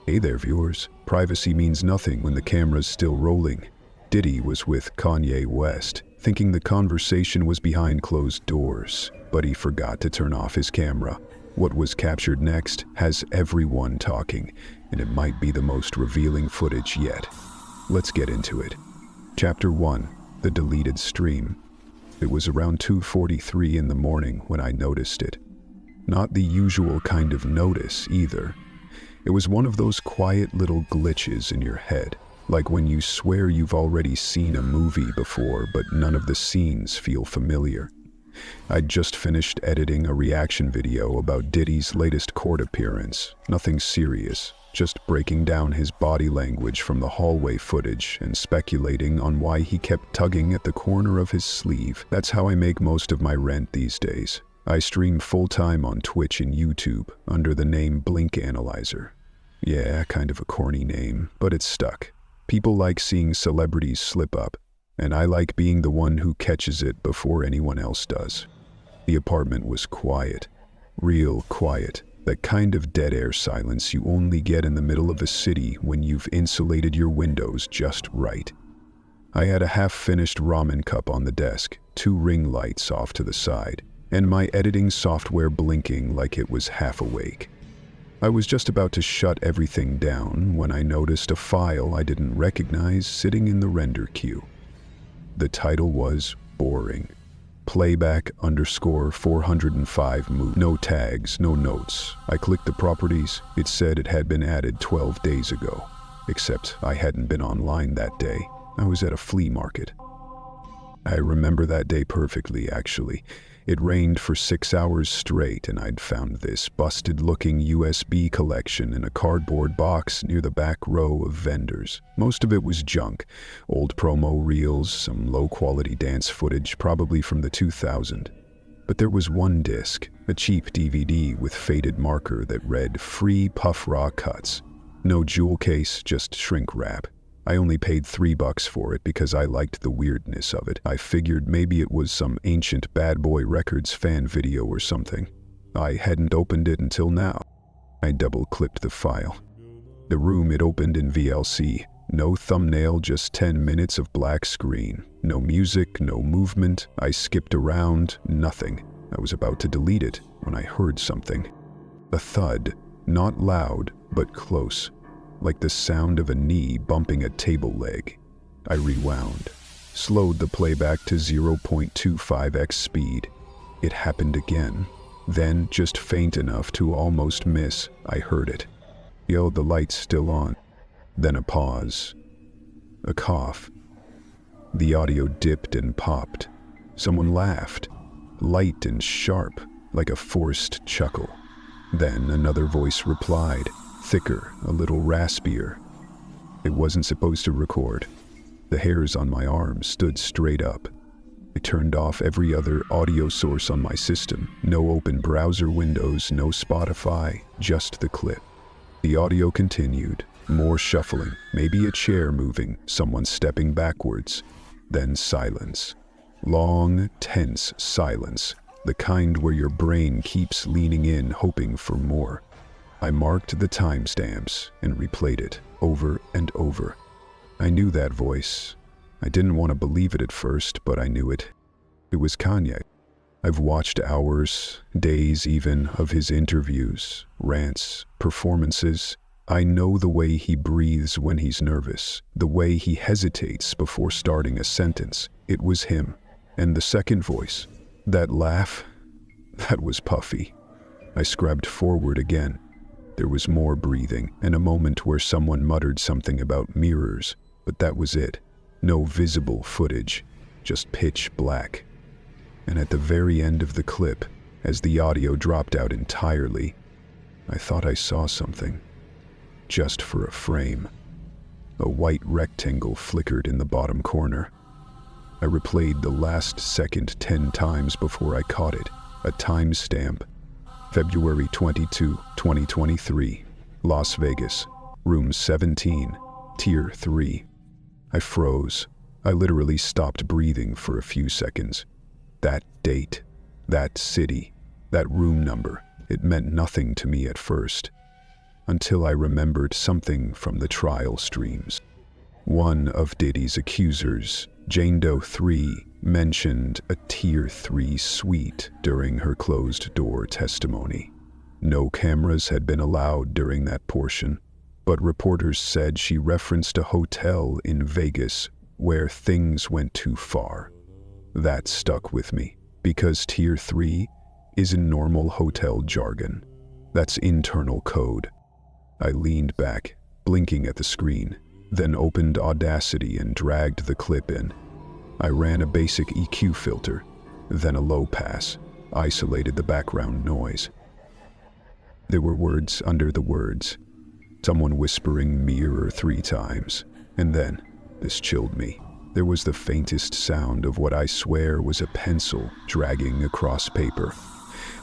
Hey there, viewers. Privacy means nothing when the camera's still rolling. Diddy was with Kanye West, thinking the conversation was behind closed doors, but he forgot to turn off his camera. What was captured next has everyone talking, and it might be the most revealing footage yet. Let's get into it. Chapter 1. The Deleted Stream. It was around 2:43 in the morning when I noticed it. Not the usual kind of notice, either. It was one of those quiet little glitches in your head, like when you swear you've already seen a movie before, but none of the scenes feel familiar. I'd just finished editing a reaction video about Diddy's latest court appearance. Nothing serious, just breaking down his body language from the hallway footage and speculating on why he kept tugging at the corner of his sleeve. That's how I make most of my rent these days. I stream full-time on Twitch and YouTube under the name Blink Analyzer. Yeah, kind of a corny name, but it's stuck. People like seeing celebrities slip up, and I like being the one who catches it before anyone else does. The apartment was quiet, real quiet, that kind of dead air silence you only get in the middle of a city when you've insulated your windows just right. I had a half-finished ramen cup on the desk, 2 ring lights off to the side, and my editing software blinking like it was half awake. I was just about to shut everything down when I noticed a file I didn't recognize sitting in the render queue. The title was boring. Playback _405 move. No tags, no notes. I clicked the properties. It said it had been added 12 days ago. Except I hadn't been online that day. I was at a flea market. I remember that day perfectly, actually. It rained for 6 hours straight, and I'd found this busted-looking USB collection in a cardboard box near the back row of vendors. Most of it was junk, old promo reels, some low-quality dance footage, probably from the 2000s. But there was one disc, a cheap DVD with faded marker that read "Free Puff Raw Cuts." No jewel case, just shrink wrap. I only paid $3 for it because I liked the weirdness of it. I figured maybe it was some ancient Bad Boy Records fan video or something. I hadn't opened it until now. I double-clicked the file. The room it opened in VLC. No thumbnail, just 10 minutes of black screen. No music, no movement. I skipped around, nothing. I was about to delete it when I heard something. A thud, not loud, but close. Like the sound of a knee bumping a table leg. I rewound, slowed the playback to 0.25x speed. It happened again. Then, just faint enough to almost miss, I heard it. Yo, the light's still on. Then a pause. A cough. The audio dipped and popped. Someone laughed, light and sharp, like a forced chuckle. Then another voice replied. Thicker, a little raspier. It wasn't supposed to record. The hairs on my arms stood straight up. I turned off every other audio source on my system. No open browser windows, no Spotify, just the clip. The audio continued. More shuffling, maybe a chair moving, someone stepping backwards. Then silence. Long, tense silence. The kind where your brain keeps leaning in, hoping for more. I marked the timestamps and replayed it over and over. I knew that voice. I didn't want to believe it at first, but I knew it. It was Kanye. I've watched hours, days even, of his interviews, rants, performances. I know the way he breathes when he's nervous, the way he hesitates before starting a sentence. It was him. And the second voice, that laugh, that was Puffy. I scrubbed forward again. There was more breathing, and a moment where someone muttered something about mirrors, but that was it. No visible footage, just pitch black. And at the very end of the clip, as the audio dropped out entirely, I thought I saw something. Just for a frame. A white rectangle flickered in the bottom corner. I replayed the last second 10 times before I caught it. A timestamp. February 22, 2023, Las Vegas, room 17, tier 3. I froze. I literally stopped breathing for a few seconds. That date, that city, that room number, it meant nothing to me at first. until I remembered something from the trial streams. One of Diddy's accusers, Jane Doe 3, mentioned a Tier 3 suite during her closed-door testimony. No cameras had been allowed during that portion, but reporters said she referenced a hotel in Vegas where things went too far. That stuck with me, because Tier 3 isn't normal hotel jargon. That's internal code. I leaned back, blinking at the screen, then opened Audacity and dragged the clip in. I ran a basic EQ filter, then a low pass, isolated the background noise. There were words under the words, someone whispering mirror 3 times, and then, this chilled me, there was the faintest sound of what I swear was a pencil dragging across paper,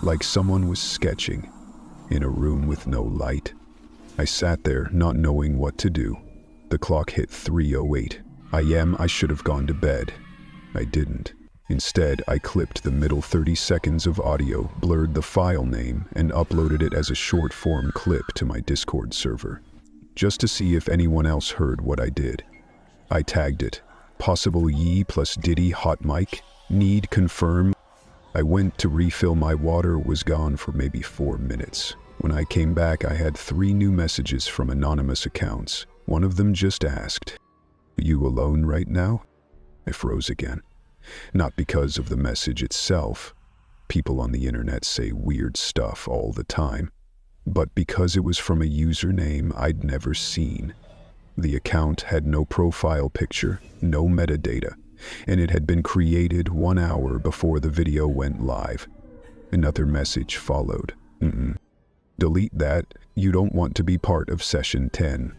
like someone was sketching, in a room with no light. I sat there not knowing what to do. The clock hit 3:08. I should have gone to bed. I didn't. Instead, I clipped the middle 30 seconds of audio, blurred the file name, and uploaded it as a short-form clip to my Discord server, just to see if anyone else heard what I did. I tagged it, possible Ye plus Diddy hot mic, need confirm. I went to refill my water, was gone for maybe 4 minutes. When I came back, I had 3 new messages from anonymous accounts. One of them just asked, "Are you alone right now?" I froze again. Not because of the message itself. People on the internet say weird stuff all the time. But because it was from a username I'd never seen. The account had no profile picture, no metadata, and it had been created 1 hour before the video went live. Another message followed. Delete that, you don't want to be part of Session 10.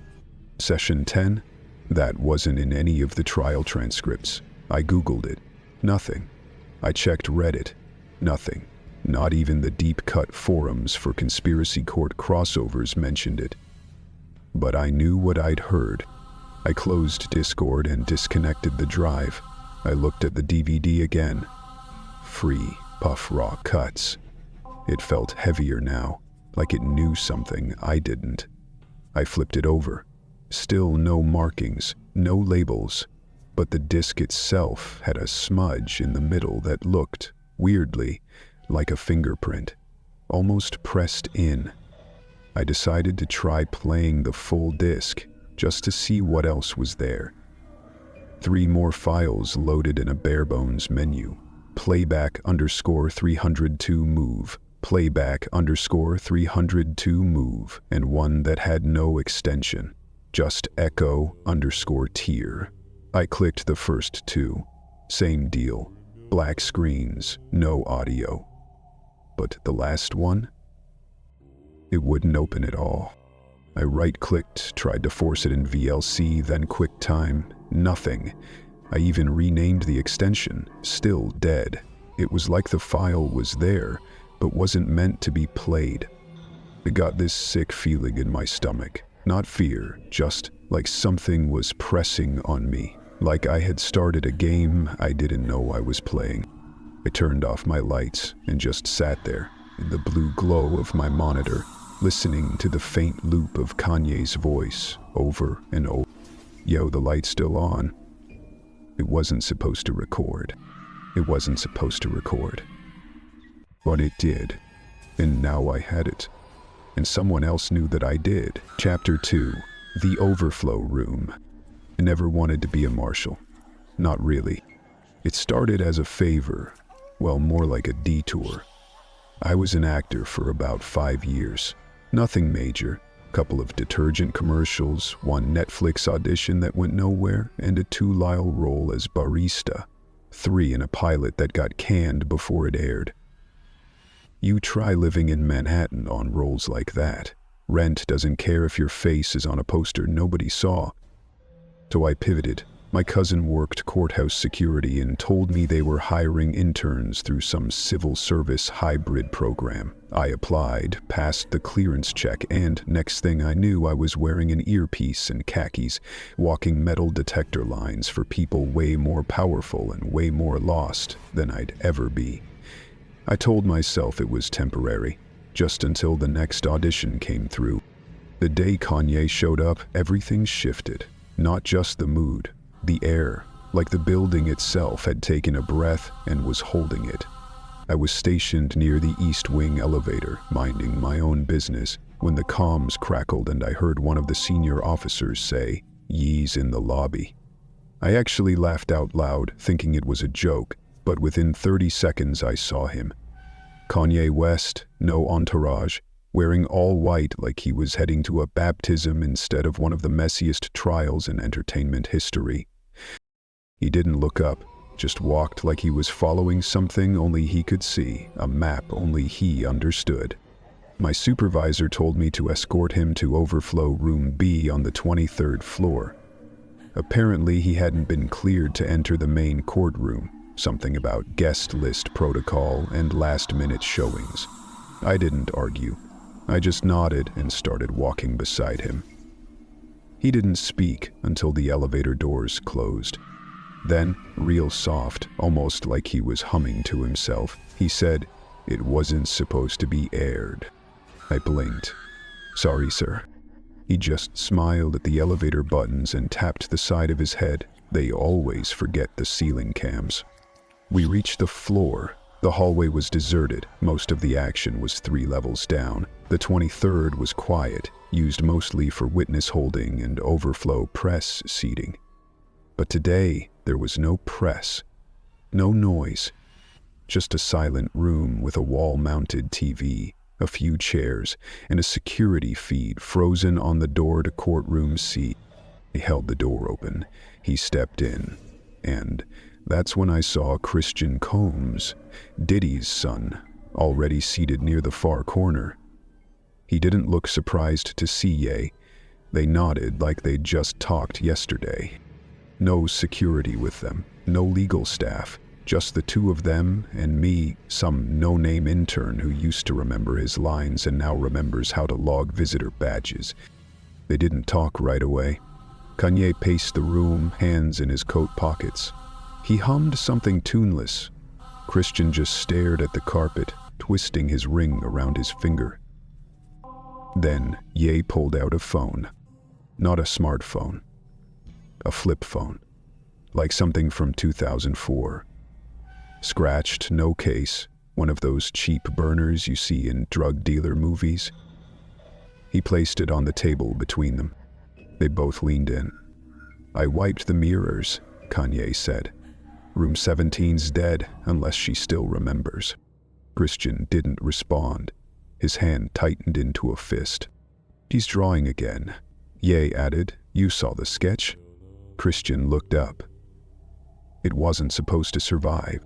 Session 10? That wasn't in any of the trial transcripts. I Googled it. Nothing. I checked Reddit. Nothing. Not even the deep-cut forums for conspiracy court crossovers mentioned it. But I knew what I'd heard. I closed Discord and disconnected the drive. I looked at the DVD again. Free, puff raw cuts. It felt heavier now, like it knew something I didn't. I flipped it over. Still no markings, no labels, but the disc itself had a smudge in the middle that looked, weirdly, like a fingerprint, almost pressed in. I decided to try playing the full disc, just to see what else was there. 3 more files loaded in a bare-bones menu. Playback _302 move. Playback _302 move, and one that had no extension, just echo _tier. I clicked the first 2. Same deal. Black screens, no audio. But the last one? It wouldn't open at all. I right-clicked, tried to force it in VLC, then QuickTime. Nothing. I even renamed the extension. Still dead. It was like the file was there, but wasn't meant to be played. I got this sick feeling in my stomach. Not fear, just like something was pressing on me. Like I had started a game I didn't know I was playing. I turned off my lights and just sat there, in the blue glow of my monitor, listening to the faint loop of Kanye's voice, over and over. Yo, the light's still on. It wasn't supposed to record. It wasn't supposed to record. But it did. And now I had it. And someone else knew that I did. Chapter 2. The Overflow Room. I never wanted to be a marshal. Not really. It started as a favor. Well, more like a detour. I was an actor for about 5 years. Nothing major. Couple of detergent commercials, 1 Netflix audition that went nowhere, and a 2 Lyle role as barista. 3 in a pilot that got canned before it aired. You try living in Manhattan on roles like that. Rent doesn't care if your face is on a poster nobody saw. So I pivoted. My cousin worked courthouse security and told me they were hiring interns through some civil service hybrid program. I applied, passed the clearance check, and next thing I knew I was wearing an earpiece and khakis, walking metal detector lines for people way more powerful and way more lost than I'd ever be. I told myself it was temporary, just until the next audition came through. The day Kanye showed up, everything shifted. Not just the mood, the air, like the building itself had taken a breath and was holding it. I was stationed near the East Wing elevator, minding my own business, when the comms crackled and I heard one of the senior officers say, "Ye's in the lobby." I actually laughed out loud, thinking it was a joke, but within 30 seconds I saw him. Kanye West, no entourage, wearing all white like he was heading to a baptism instead of one of the messiest trials in entertainment history. He didn't look up, just walked like he was following something only he could see, a map only he understood. My supervisor told me to escort him to overflow room B on the 23rd floor. Apparently he hadn't been cleared to enter the main courtroom, something about guest list protocol and last-minute showings. I didn't argue. I just nodded and started walking beside him. He didn't speak until the elevator doors closed. Then, real soft, almost like he was humming to himself, he said, "It wasn't supposed to be aired." I blinked. "Sorry, sir." He just smiled at the elevator buttons and tapped the side of his head. They always forget the ceiling cams. We reached the floor. The hallway was deserted. Most of the action was 3 levels down. The 23rd was quiet, used mostly for witness holding and overflow press seating. But today, there was no press, no noise, just a silent room with a wall-mounted TV, a few chairs, and a security feed frozen on the door to courtroom C. He held the door open. He stepped in, and that's when I saw Christian Combs, Diddy's son, already seated near the far corner. He didn't look surprised to see Ye. They nodded like they'd just talked yesterday. No security with them, no legal staff, just the two of them and me, some no-name intern who used to remember his lines and now remembers how to log visitor badges. They didn't talk right away. Kanye paced the room, hands in his coat pockets. He hummed something tuneless. Christian just stared at the carpet, twisting his ring around his finger. Then Ye pulled out a phone. Not a smartphone. A flip phone, like something from 2004. Scratched, no case, one of those cheap burners you see in drug dealer movies. He placed it on the table between them. They both leaned in. "I wiped the mirrors," Kanye said. "Room 17's dead, unless she still remembers." Christian didn't respond. His hand tightened into a fist. "He's drawing again." Ye added, "You saw the sketch?" Christian looked up. It wasn't supposed to survive.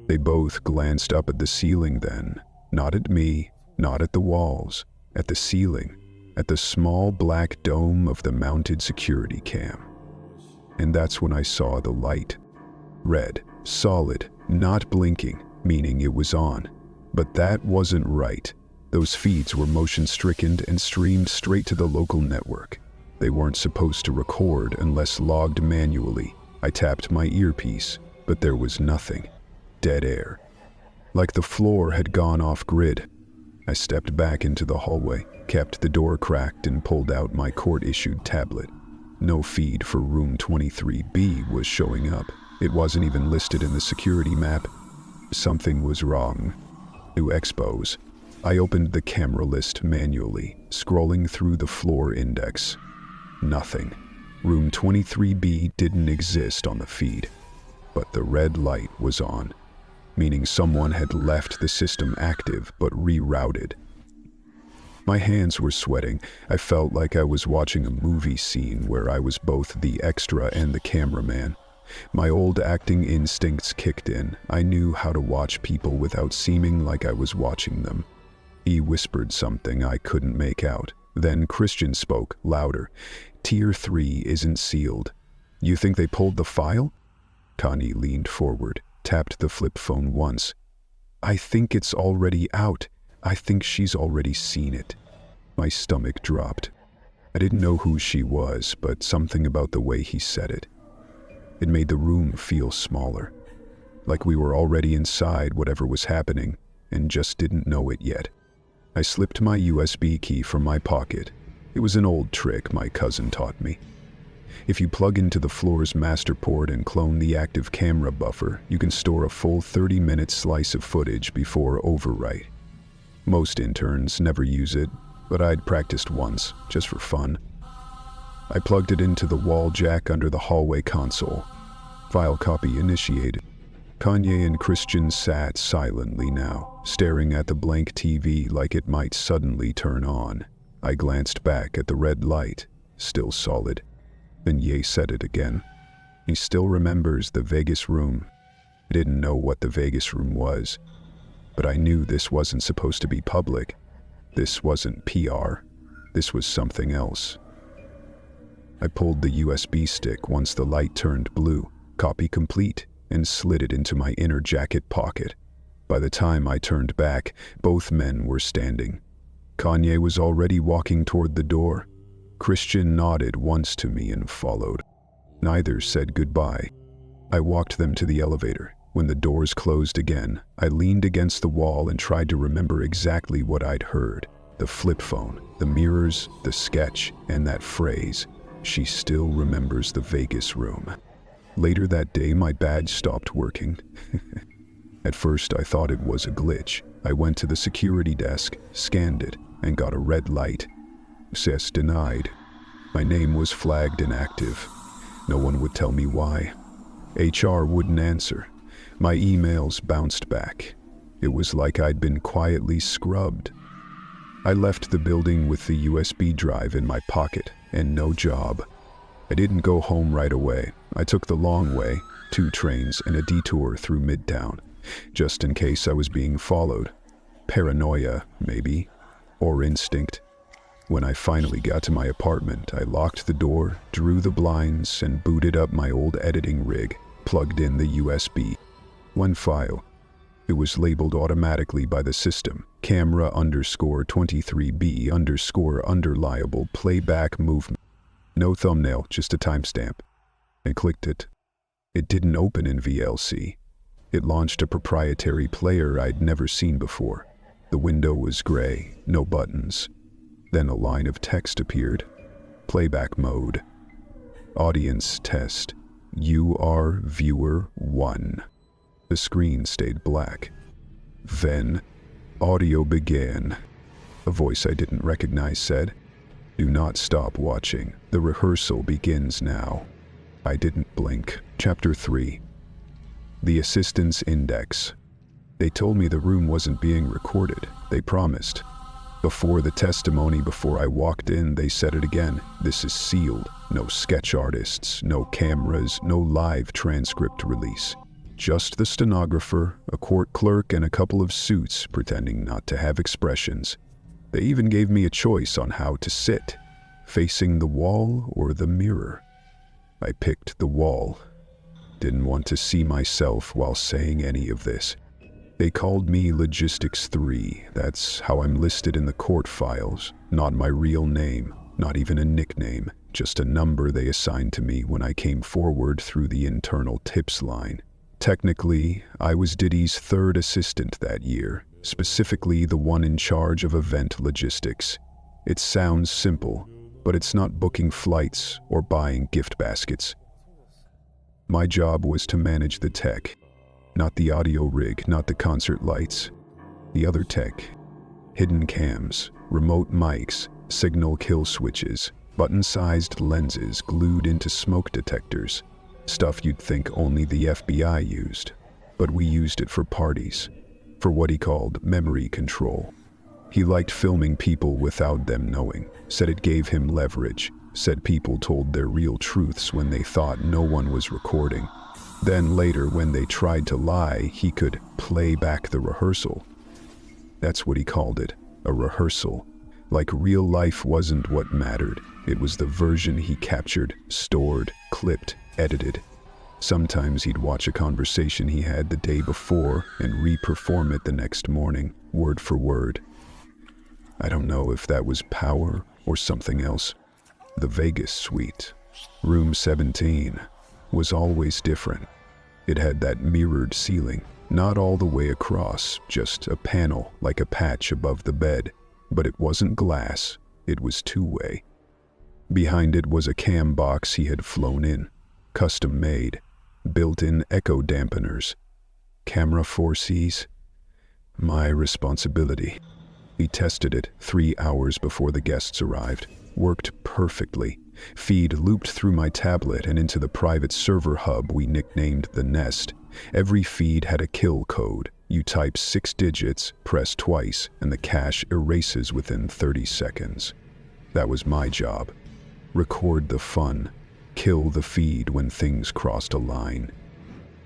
They both glanced up at the ceiling then, not at me, not at the walls, at the ceiling, at the small black dome of the mounted security cam. And that's when I saw the light. Red, solid, not blinking, meaning it was on. But that wasn't right. Those feeds were motion-stricken and streamed straight to the local network. They weren't supposed to record unless logged manually. I tapped my earpiece, but there was nothing. Dead air. Like the floor had gone off-grid. I stepped back into the hallway, kept the door cracked, and pulled out my court-issued tablet. No feed for room 23B was showing up. It wasn't even listed in the security map. Something was wrong. New expos. I opened the camera list manually, scrolling through the floor index. Nothing. Room 23B didn't exist on the feed, but the red light was on, meaning someone had left the system active but rerouted. My hands were sweating. I felt like I was watching a movie scene where I was both the extra and the cameraman. My old acting instincts kicked in. I knew how to watch people without seeming like I was watching them. He whispered something I couldn't make out. Then Christian spoke, louder. "Tier 3 isn't sealed. You think they pulled the file?" Kanye leaned forward, tapped the flip phone once. "I think it's already out. I think she's already seen it." My stomach dropped. I didn't know who she was, but something about the way he said it. It made the room feel smaller, like we were already inside whatever was happening and just didn't know it yet. I slipped my USB key from my pocket. It It was an old trick my cousin taught me. If you plug into the floor's master port and clone the active camera buffer, you can store a full 30-minute slice of footage before overwrite. Most interns never use it, but I'd practiced once, just for fun. I plugged it into the wall jack under the hallway console. File copy initiated. Kanye and Christian sat silently now, staring at the blank TV like it might suddenly turn on. I glanced back at the red light, still solid. Then Ye said it again. He still remembers the Vegas room. I didn't know what the Vegas room was, but I knew this wasn't supposed to be public. This wasn't PR. This was something else. I pulled the USB stick once the light turned blue, copy complete, and slid it into my inner jacket pocket. By the time I turned back, both men were standing. Kanye was already walking toward the door. Christian nodded once to me and followed. Neither said goodbye. I walked them to the elevator. When the doors closed again, I leaned against the wall and tried to remember exactly what I'd heard. The flip phone, the mirrors, the sketch, and that phrase, "She still remembers the Vegas room." Later that day, my badge stopped working. At first, I thought it was a glitch. I went to the security desk, scanned it, and got a red light. Access denied. My name was flagged inactive. No one would tell me why. HR wouldn't answer. My emails bounced back. It was like I'd been quietly scrubbed. I left the building with the USB drive in my pocket and no job. I didn't go home right away. I took the long way, 2 trains and a detour through Midtown, just in case I was being followed. Paranoia, maybe, or instinct. When I finally got to my apartment, I locked the door, drew the blinds, and booted up my old editing rig, plugged in the USB. One file. It was labeled automatically by the system, camera_23B_underliable playback movement. No thumbnail, just a timestamp. I clicked it. It didn't open in VLC. It launched a proprietary player I'd never seen before. The window was gray, no buttons. Then a line of text appeared. Playback mode. Audience test. You are viewer 1. The screen stayed black. Then, audio began. A voice I didn't recognize said, "Do not stop watching. The rehearsal begins now." I didn't blink. Chapter 3. The Assistant's Index. They told me the room wasn't being recorded. They promised. Before the testimony, before I walked in, they said it again. This is sealed. No sketch artists, no cameras, no live transcript release. Just the stenographer, a court clerk, and a couple of suits pretending not to have expressions. They even gave me a choice on how to sit, facing the wall or the mirror. I picked the wall. Didn't want to see myself while saying any of this. They called me Logistics 3. That's how I'm listed in the court files. Not my real name, not even a nickname, just a number they assigned to me when I came forward through the internal tips line. Technically, I was Diddy's 3rd assistant that year, specifically the one in charge of event logistics. It sounds simple, but it's not booking flights or buying gift baskets. My job was to manage the tech. Not the audio rig, not the concert lights. The other tech. Hidden cams, remote mics, signal kill switches, button-sized lenses glued into smoke detectors. Stuff you'd think only the FBI used. But we used it for parties. For what he called memory control. He liked filming people without them knowing. Said it gave him leverage. Said people told their real truths when they thought no one was recording. Then later, when they tried to lie, he could play back the rehearsal. That's what he called it, a rehearsal. Like real life wasn't what mattered. It was the version he captured, stored, clipped, edited. Sometimes he'd watch a conversation he had the day before and re-perform it the next morning, word for word. I don't know if that was power or something else. The Vegas suite, room 17, was always different. It had that mirrored ceiling, not all the way across, just a panel like a patch above the bed. But it wasn't glass, it was 2-way. Behind it was a cam box he had flown in, custom made, built-in echo dampeners. Camera 4Cs? My responsibility. He tested it 3 hours before the guests arrived. Worked perfectly. Feed looped through my tablet and into the private server hub we nicknamed the Nest. Every feed had a kill code. You type 6 digits, press twice, and the cache erases within 30 seconds. That was my job. Record the fun. Kill the feed when things crossed a line.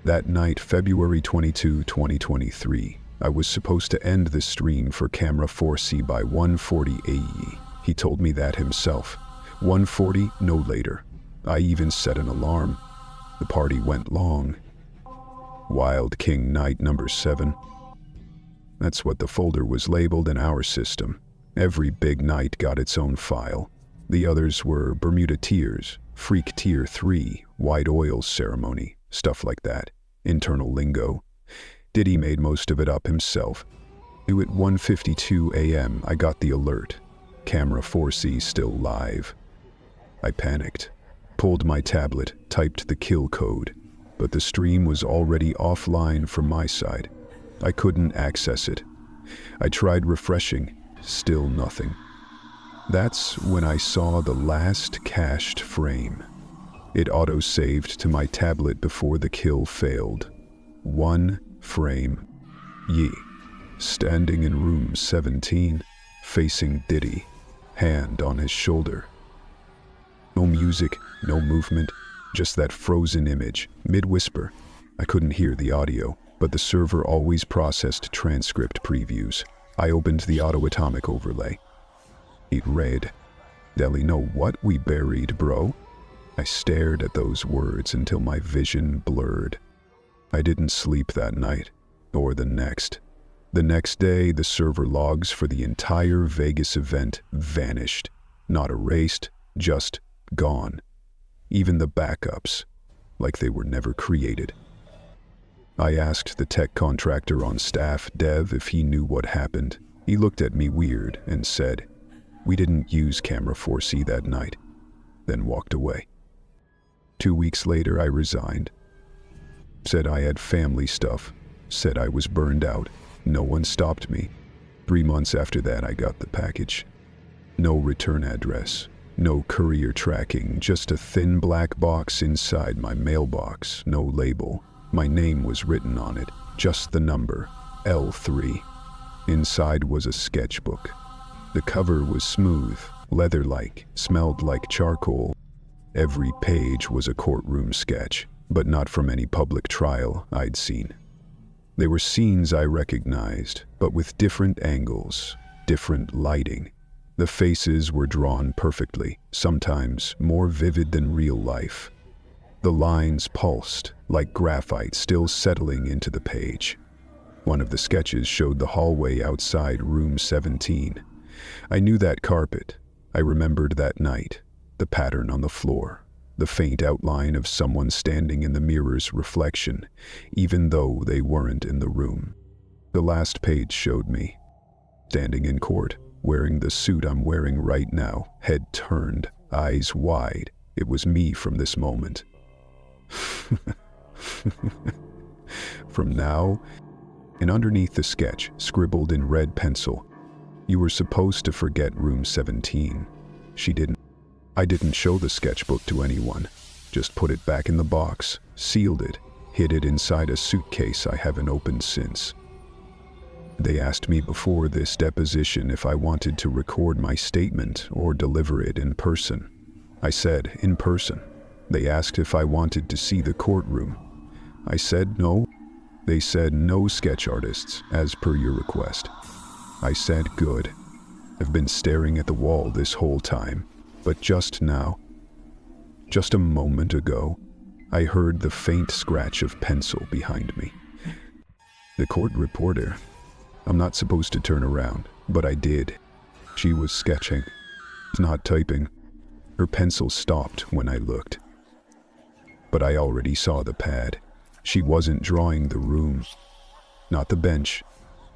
That night, February 22, 2023, I was supposed to end the stream for Camera 4C by 1:40 AE. He told me that himself. 1:40, no later. I even set an alarm. The party went long. Wild King Night number 7. That's what the folder was labeled in our system. Every big night got its own file. The others were Bermuda Tears, Freak Tier 3, White Oil Ceremony, stuff like that. Internal lingo. Diddy made most of it up himself. At 1:52 a.m. I got the alert. Camera 4C still live. I panicked, pulled my tablet, typed the kill code, but the stream was already offline from my side. I couldn't access it. I tried refreshing, still nothing. That's when I saw the last cached frame. It auto-saved to my tablet before the kill failed. 1 frame. Ye. Standing in room 17, facing Diddy, hand on his shoulder. No music, no movement, just that frozen image, mid-whisper. I couldn't hear the audio, but the server always processed transcript previews. I opened the auto-atomic overlay. It read, "Deli know what we buried, bro?" I stared at those words until my vision blurred. I didn't sleep that night, or the next. The next day, the server logs for the entire Vegas event vanished. Not erased, just gone. Even the backups, like they were never created. I asked the tech contractor on staff, Dev, if he knew what happened. He looked at me weird and said, "We didn't use Camera 4C that night," then walked away. 2 weeks later, I resigned. Said I had family stuff. Said I was burned out. No one stopped me. 3 months after that, I got the package. No return address. No courier tracking. Just a thin black box inside my mailbox. No label. My name was written on it. Just the number. L3. Inside was a sketchbook. The cover was smooth, leather-like, smelled like charcoal. Every page was a courtroom sketch, but not from any public trial I'd seen. They were scenes I recognized, but with different angles, different lighting. The faces were drawn perfectly, sometimes more vivid than real life. The lines pulsed, like graphite still settling into the page. One of the sketches showed the hallway outside room 17. I knew that carpet. I remembered that night. The pattern on the floor, the faint outline of someone standing in the mirror's reflection, even though they weren't in the room. The last page showed me, standing in court, wearing the suit I'm wearing right now, head turned, eyes wide. It was me from this moment. From now, and underneath the sketch, scribbled in red pencil, "You were supposed to forget room 17. She didn't. I didn't show the sketchbook to anyone. Just put it back in the box, sealed it, hid it inside a suitcase I haven't opened since." They asked me before this deposition if I wanted to record my statement or deliver it in person. I said in person. They asked if I wanted to see the courtroom. I said no. They said no sketch artists, as per your request. I said good. I've been staring at the wall this whole time. But just now, just a moment ago, I heard the faint scratch of pencil behind me. The court reporter. I'm not supposed to turn around, but I did. She was sketching, not typing. Her pencil stopped when I looked. But I already saw the pad. She wasn't drawing the room, not the bench,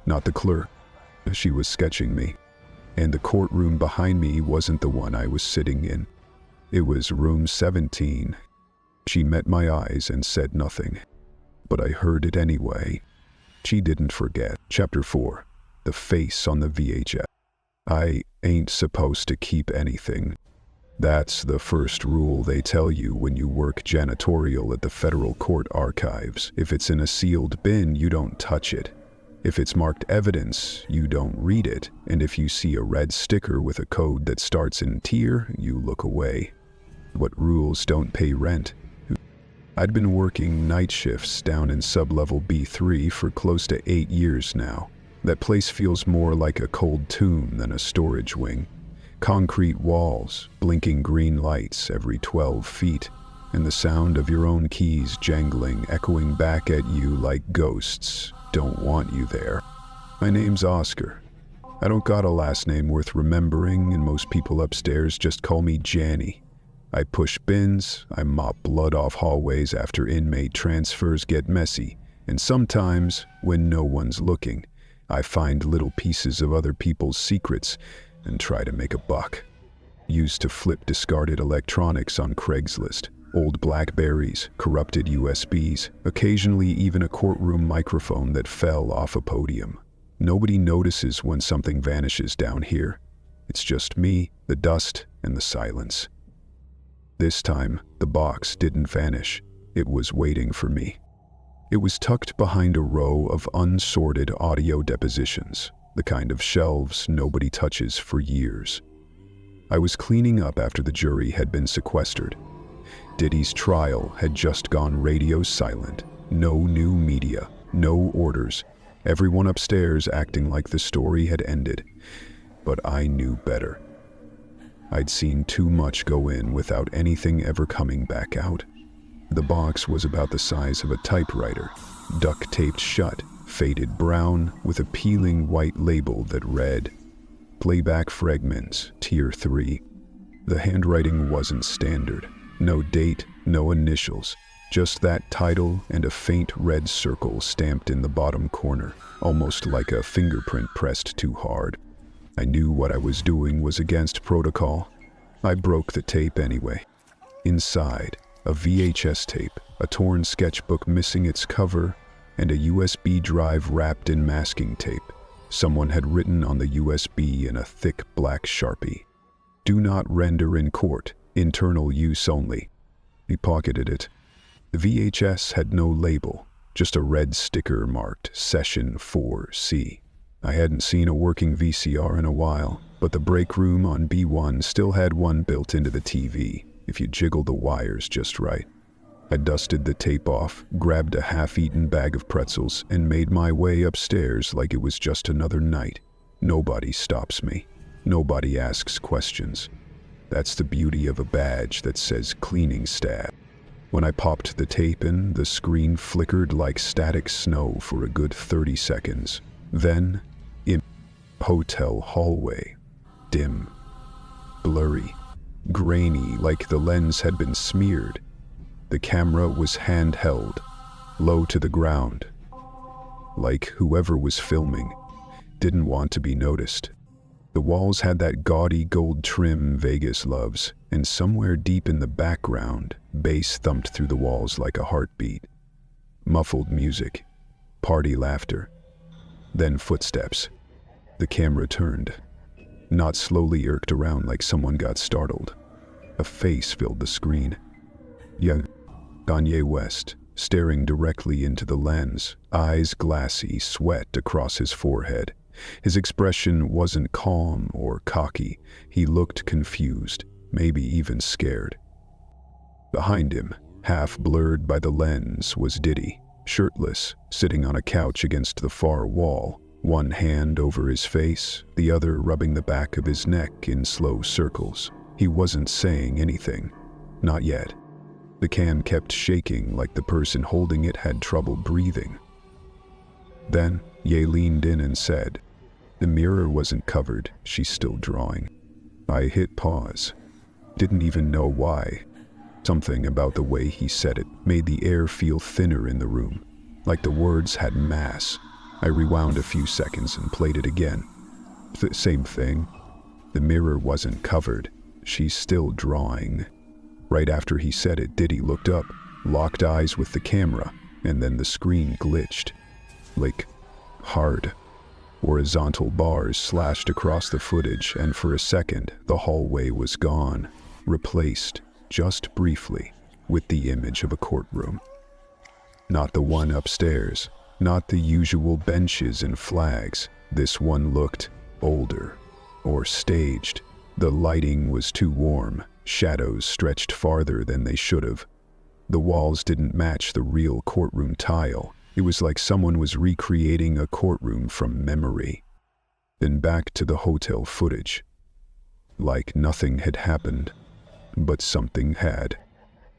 not the clerk. She was sketching me. And the courtroom behind me wasn't the one I was sitting in. It was room 17. She met my eyes and said nothing, but I heard it anyway. She didn't forget. Chapter 4. The face on the VHS. I ain't supposed to keep anything. That's the first rule they tell you when you work janitorial at the federal court archives. If it's in a sealed bin, you don't touch it. If it's marked evidence, you don't read it. And if you see a red sticker with a code that starts in tier, you look away. What rules don't pay rent? I'd been working night shifts down in sub-level B3 for close to 8 years now. That place feels more like a cold tomb than a storage wing. Concrete walls, blinking green lights every 12 feet, and the sound of your own keys jangling, echoing back at you like ghosts don't want you there. My name's Oscar. I don't got a last name worth remembering, and most people upstairs just call me Janny. I push bins, I mop blood off hallways after inmate transfers get messy, and sometimes, when no one's looking, I find little pieces of other people's secrets and try to make a buck. Used to flip discarded electronics on Craigslist, old Blackberries, corrupted USBs, occasionally even a courtroom microphone that fell off a podium. Nobody notices when something vanishes down here. It's just me, the dust, and the silence. This time, the box didn't vanish. It was waiting for me. It was tucked behind a row of unsorted audio depositions, the kind of shelves nobody touches for years. I was cleaning up after the jury had been sequestered. Diddy's trial had just gone radio silent. No new media, no orders. Everyone upstairs acting like the story had ended. But I knew better. I'd seen too much go in without anything ever coming back out. The box was about the size of a typewriter, duct-taped shut, faded brown, with a peeling white label that read, "Playback Fragments, Tier 3. The handwriting wasn't standard. No date, no initials, just that title and a faint red circle stamped in the bottom corner, almost like a fingerprint pressed too hard. I knew what I was doing was against protocol. I broke the tape anyway. Inside, a VHS tape, a torn sketchbook missing its cover, and a USB drive wrapped in masking tape. Someone had written on the USB in a thick black Sharpie, "Do not render in court, internal use only." He pocketed it. The VHS had no label, just a red sticker marked Session 4C. I hadn't seen a working VCR in a while, but the break room on B1 still had one built into the TV, if you jiggle the wires just right. I dusted the tape off, grabbed a half-eaten bag of pretzels, and made my way upstairs like it was just another night. Nobody stops me. Nobody asks questions. That's the beauty of a badge that says cleaning staff. When I popped the tape in, the screen flickered like static snow for a good 30 seconds. Then, in hotel hallway, dim, blurry, grainy like the lens had been smeared. The camera was handheld, low to the ground, like whoever was filming didn't want to be noticed. The walls had that gaudy gold trim Vegas loves, and somewhere deep in the background, bass thumped through the walls like a heartbeat. Muffled music, party laughter, then footsteps. The camera turned, not slowly irked around like someone got startled. A face filled the screen. Young Kanye West, staring directly into the lens, eyes glassy, sweat across his forehead. His expression wasn't calm or cocky. He looked confused, maybe even scared. Behind him, half blurred by the lens, was Diddy, shirtless, sitting on a couch against the far wall, one hand over his face, the other rubbing the back of his neck in slow circles. He wasn't saying anything. Not yet. The cam kept shaking like the person holding it had trouble breathing. Then, Ye leaned in and said, "The mirror wasn't covered, she's still drawing." I hit pause. Didn't even know why. Something about the way he said it made the air feel thinner in the room, like the words had mass. I rewound a few seconds and played it again. Same thing. The mirror wasn't covered, she's still drawing. Right after he said it, Diddy looked up, locked eyes with the camera, and then the screen glitched. Like, hard. Horizontal bars slashed across the footage, and for a second, the hallway was gone, replaced, just briefly, with the image of a courtroom. Not the one upstairs, not the usual benches and flags. This one looked older, or staged. The lighting was too warm, shadows stretched farther than they should have. The walls didn't match the real courtroom tile. It was like someone was recreating a courtroom from memory. Then back to the hotel footage. Like nothing had happened, but something had.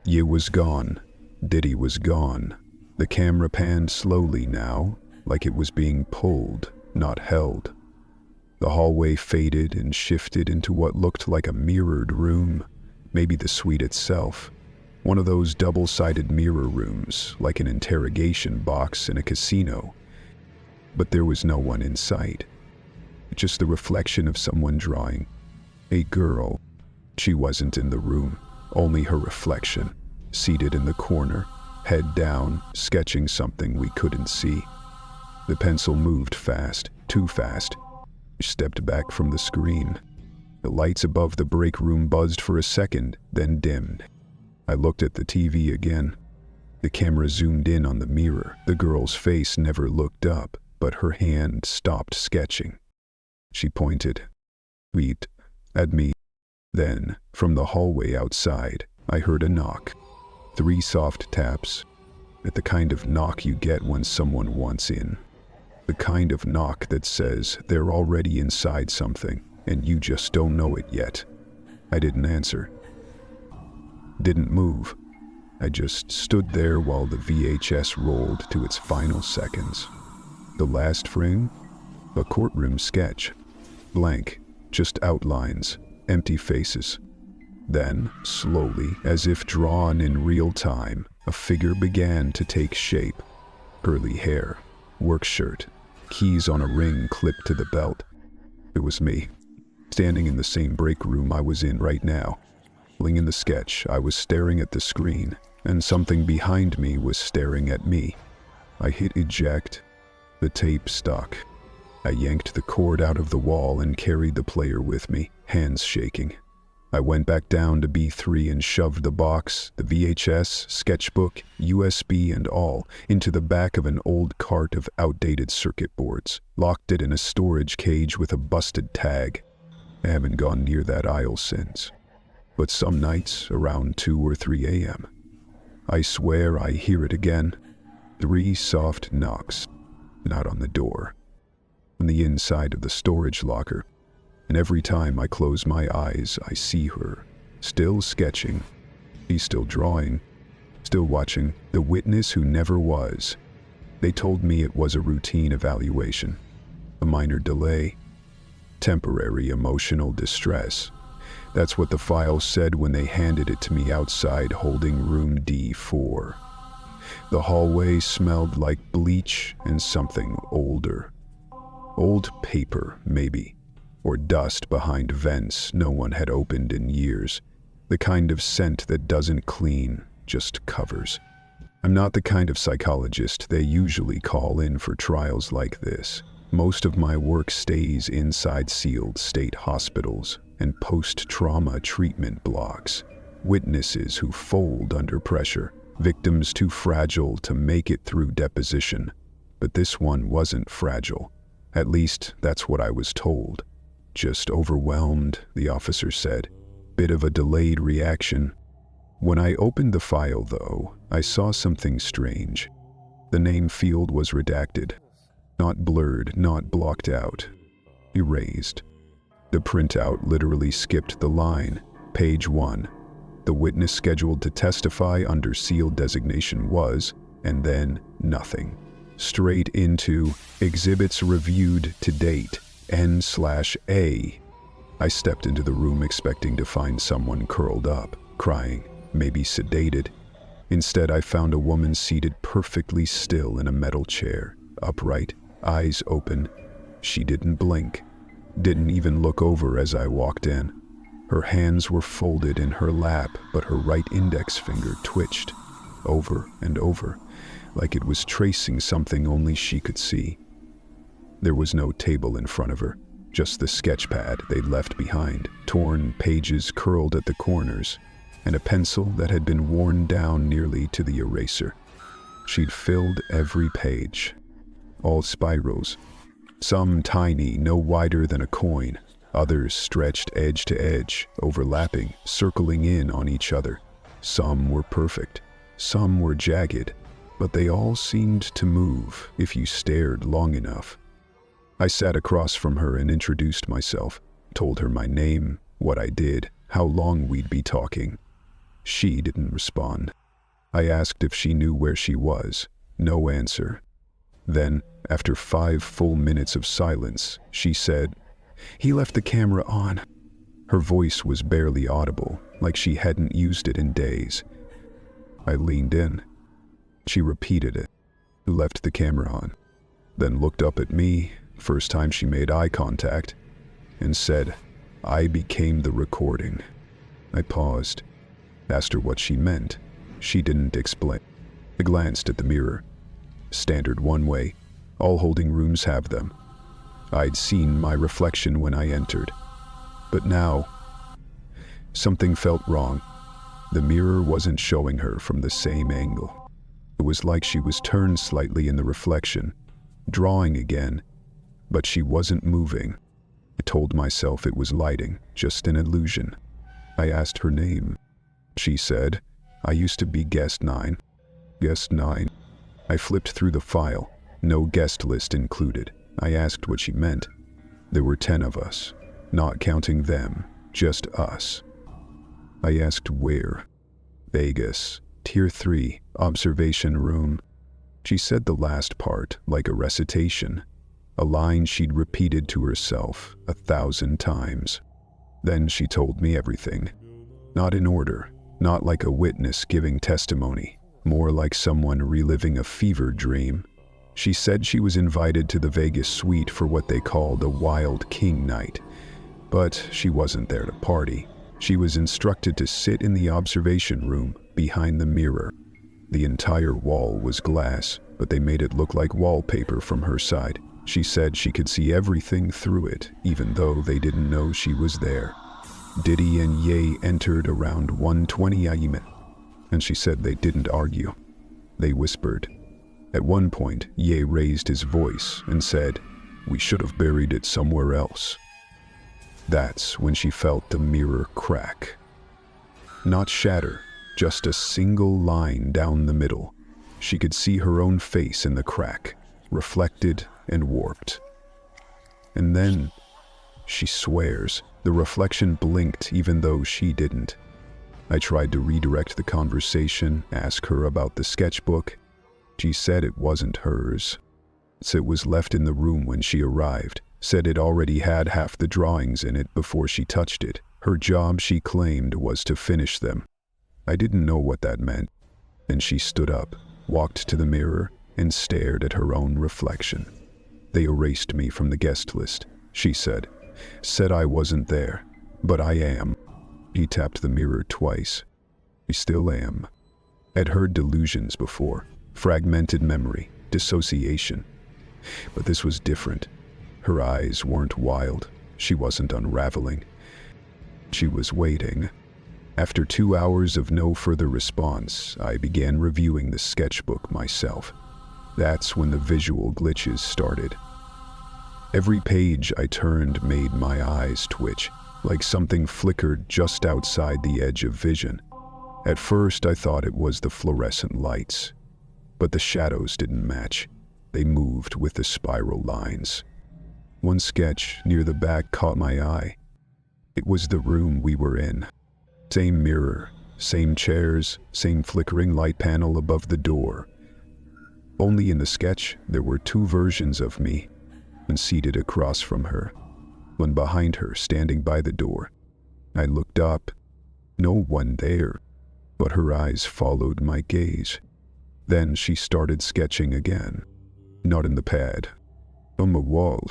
Ye was gone. Diddy was gone. The camera panned slowly now, like it was being pulled, not held. The hallway faded and shifted into what looked like a mirrored room, maybe the suite itself. One of those double-sided mirror rooms, like an interrogation box in a casino. But there was no one in sight. Just the reflection of someone drawing. A girl. She wasn't in the room, only her reflection, seated in the corner, head down, sketching something we couldn't see. The pencil moved fast, too fast. She stepped back from the screen. The lights above the break room buzzed for a second, then dimmed. I looked at the TV again. The camera zoomed in on the mirror. The girl's face never looked up, but her hand stopped sketching. She pointed, "Wait," at me. Then, from the hallway outside, I heard a knock. 3 soft taps, at the kind of knock you get when someone wants in. The kind of knock that says they're already inside something, and you just don't know it yet. I didn't answer. Didn't move. I just stood there while the VHS rolled to its final seconds. The last frame? A courtroom sketch. Blank, just outlines, empty faces. Then, slowly, as if drawn in real time, a figure began to take shape. Curly hair, work shirt, keys on a ring clipped to the belt. It was me, standing in the same break room I was in right now. In the sketch, I was staring at the screen, and something behind me was staring at me. I hit eject. The tape stuck. I yanked the cord out of the wall and carried the player with me, hands shaking. I went back down to B3 and shoved the box, the VHS, sketchbook, USB and all, into the back of an old cart of outdated circuit boards, locked it in a storage cage with a busted tag. I haven't gone near that aisle since. But some nights, around 2 or 3 a.m., I swear I hear it again. 3 soft knocks, not on the door, on the inside of the storage locker. And every time I close my eyes, I see her, still sketching. She's still drawing, still watching, the witness who never was. They told me it was a routine evaluation, a minor delay, temporary emotional distress. That's what the file said when they handed it to me outside holding room D4. The hallway smelled like bleach and something older. Old paper, maybe, or dust behind vents no one had opened in years. The kind of scent that doesn't clean, just covers. I'm not the kind of psychologist they usually call in for trials like this. Most of my work stays inside sealed state hospitals and post-trauma treatment blocks. Witnesses who fold under pressure, victims too fragile to make it through deposition. But this one wasn't fragile. At least, that's what I was told. Just overwhelmed, the officer said. Bit of a delayed reaction. When I opened the file, though, I saw something strange. The name field was redacted. Not blurred, not blocked out. Erased. The printout literally skipped the line. Page 1. The witness scheduled to testify under sealed designation was, and then nothing. Straight into exhibits reviewed to date, N/A. I stepped into the room expecting to find someone curled up, crying, maybe sedated. Instead, I found a woman seated perfectly still in a metal chair, upright, eyes open. She didn't blink. Didn't even look over as I walked in. Her hands were folded in her lap, but her right index finger twitched, over and over, like it was tracing something only she could see. There was no table in front of her, just the sketch pad they'd left behind, torn pages curled at the corners, and a pencil that had been worn down nearly to the eraser. She'd filled every page, all spirals, some tiny, no wider than a coin, others stretched edge to edge, overlapping, circling in on each other. Some were perfect, some were jagged, but they all seemed to move if you stared long enough. I sat across from her and introduced myself, told her my name, what I did, how long we'd be talking. She didn't respond. I asked if she knew where she was. No answer. Then, after 5 full minutes of silence, she said, "He left the camera on." Her voice was barely audible, like she hadn't used it in days. I leaned in. She repeated it. "Left the camera on." Then looked up at me, first time she made eye contact, and said, "I became the recording." I paused, asked her what she meant. She didn't explain. I glanced at the mirror. Standard one way. All holding rooms have them. I'd seen my reflection when I entered. But now, something felt wrong. The mirror wasn't showing her from the same angle. It was like she was turned slightly in the reflection, drawing again, but she wasn't moving. I told myself it was lighting, just an illusion. I asked her name. She said, "I used to be guest 9. Guest 9. I flipped through the file, no guest list included. I asked what she meant. There were 10 of us, not counting them, just us. I asked where. Vegas, Tier 3, observation room. She said the last part like a recitation, a line she'd repeated to herself 1,000 times. Then she told me everything. Not in order, not like a witness giving testimony, more like someone reliving a fever dream. She said she was invited to the Vegas suite for what they called a Wild King night, but she wasn't there to party. She was instructed to sit in the observation room behind the mirror. The entire wall was glass, but they made it look like wallpaper from her side. She said she could see everything through it, even though they didn't know she was there. Diddy and Ye entered around 1:20 a.m., and she said they didn't argue. They whispered. At one point, Ye raised his voice and said, "We should have buried it somewhere else." That's when she felt the mirror crack. Not shatter, just a single line down the middle. She could see her own face in the crack, reflected and warped. And then, she swears, the reflection blinked even though she didn't. I tried to redirect the conversation, ask her about the sketchbook. She said it wasn't hers. It was left in the room when she arrived, said it already had half the drawings in it before she touched it. Her job, she claimed, was to finish them. I didn't know what that meant. Then she stood up, walked to the mirror, and stared at her own reflection. "They erased me from the guest list," she said. "Said I wasn't there, but I am." He tapped the mirror twice. "I still am." I'd heard delusions before, fragmented memory, dissociation. But this was different. Her eyes weren't wild. She wasn't unraveling. She was waiting. After 2 hours of no further response, I began reviewing the sketchbook myself. That's when the visual glitches started. Every page I turned made my eyes twitch, like something flickered just outside the edge of vision. At first, I thought it was the fluorescent lights, but the shadows didn't match. They moved with the spiral lines. One sketch near the back caught my eye. It was the room we were in. Same mirror, same chairs, same flickering light panel above the door. Only in the sketch, there were 2 versions of me, one seated across from her, one behind her standing by the door. I looked up. No one there, but her eyes followed my gaze. Then she started sketching again. Not in the pad, on the wall.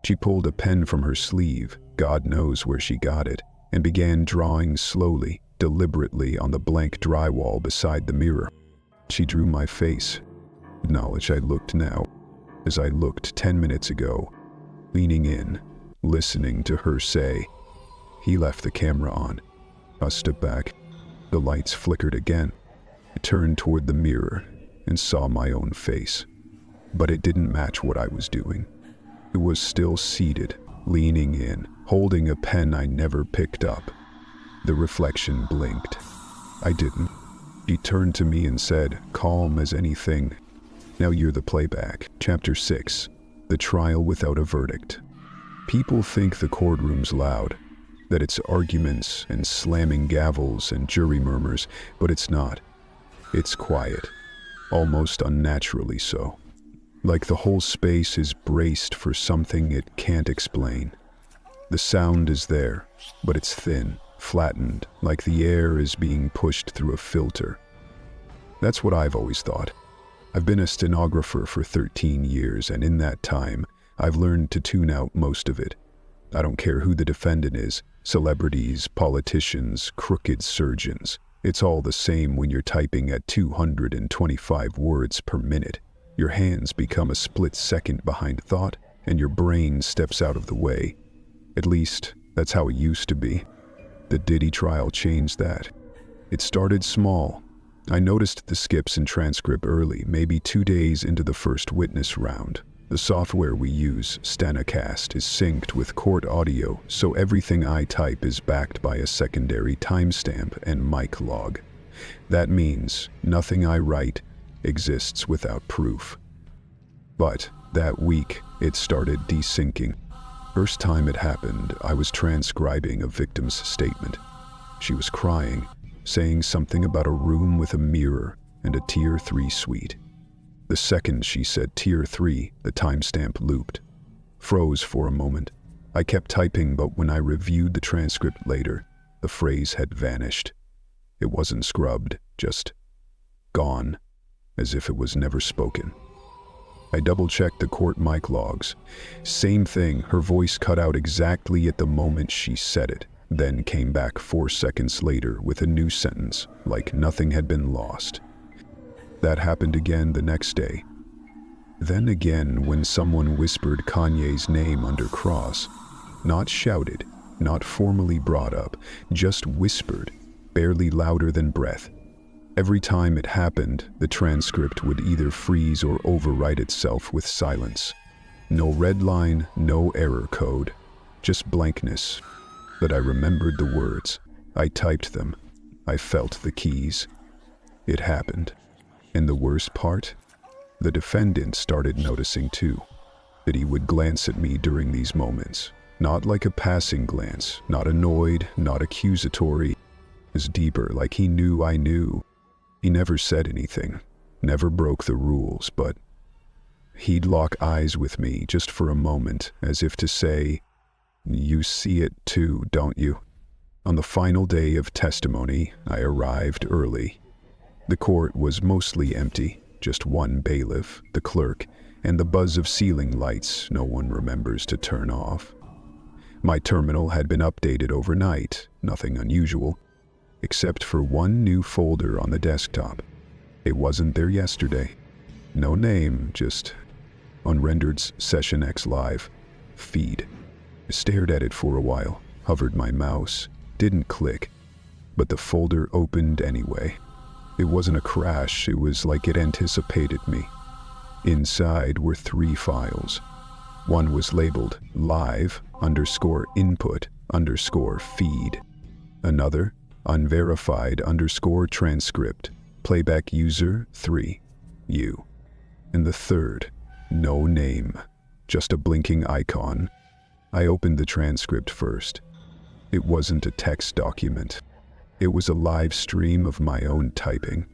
She pulled a pen from her sleeve, God knows where she got it, and began drawing slowly, deliberately on the blank drywall beside the mirror. She drew my face. Acknowledge I looked now, as I looked 10 minutes ago, leaning in, listening to her say. He left the camera on. I stepped back. The lights flickered again. I turned toward the mirror and saw my own face. But it didn't match what I was doing. It was still seated, leaning in, holding a pen I never picked up. The reflection blinked. I didn't. He turned to me and said, calm as anything, "Now you're the playback." Chapter 6. The Trial Without a Verdict. People think the courtroom's loud, that it's arguments and slamming gavels and jury murmurs, but it's not. It's quiet, almost unnaturally so. Like the whole space is braced for something it can't explain. The sound is there, but it's thin, flattened, like the air is being pushed through a filter. That's what I've always thought. I've been a stenographer for 13 years, and in that time, I've learned to tune out most of it. I don't care who the defendant is, celebrities, politicians, crooked surgeons. It's all the same when you're typing at 225 words per minute. Your hands become a split second behind thought, and your brain steps out of the way. At least, that's how it used to be. The Diddy trial changed that. It started small. I noticed the skips in transcript early, maybe 2 days into the first witness round. The software we use, Stenocast, is synced with court audio, so everything I type is backed by a secondary timestamp and mic log. That means nothing I write exists without proof. But that week, it started desyncing. First time it happened, I was transcribing a victim's statement. She was crying, saying something about a room with a mirror and a Tier 3 suite. The second she said Tier 3, the timestamp looped. Froze for a moment. I kept typing, but when I reviewed the transcript later, the phrase had vanished. It wasn't scrubbed, just gone, as if it was never spoken. I double-checked the court mic logs. Same thing, her voice cut out exactly at the moment she said it, then came back 4 seconds later with a new sentence, like nothing had been lost. That happened again the next day. Then again when someone whispered Kanye's name under cross. Not shouted, not formally brought up, just whispered, barely louder than breath. Every time it happened, the transcript would either freeze or overwrite itself with silence. No red line, no error code, just blankness. But I remembered the words. I typed them. I felt the keys. It happened. And the worst part? The defendant started noticing too. That he would glance at me during these moments. Not like a passing glance, not annoyed, not accusatory. It was deeper, like he knew I knew. He never said anything, never broke the rules, but he'd lock eyes with me just for a moment, as if to say, "You see it too, don't you?" On the final day of testimony, I arrived early. The court was mostly empty, just one bailiff, the clerk, and the buzz of ceiling lights no one remembers to turn off. My terminal had been updated overnight, nothing unusual, except for one new folder on the desktop. It wasn't there yesterday. No name, just unrendered Session X Live feed. I stared at it for a while, hovered my mouse, didn't click, but the folder opened anyway. It wasn't a crash, it was like it anticipated me. Inside were 3 files. One was labeled live_input_feed. Another, unverified_transcript, playback user 3U. And the third, no name, just a blinking icon. I opened the transcript first. It wasn't a text document. It was a live stream of my own typing,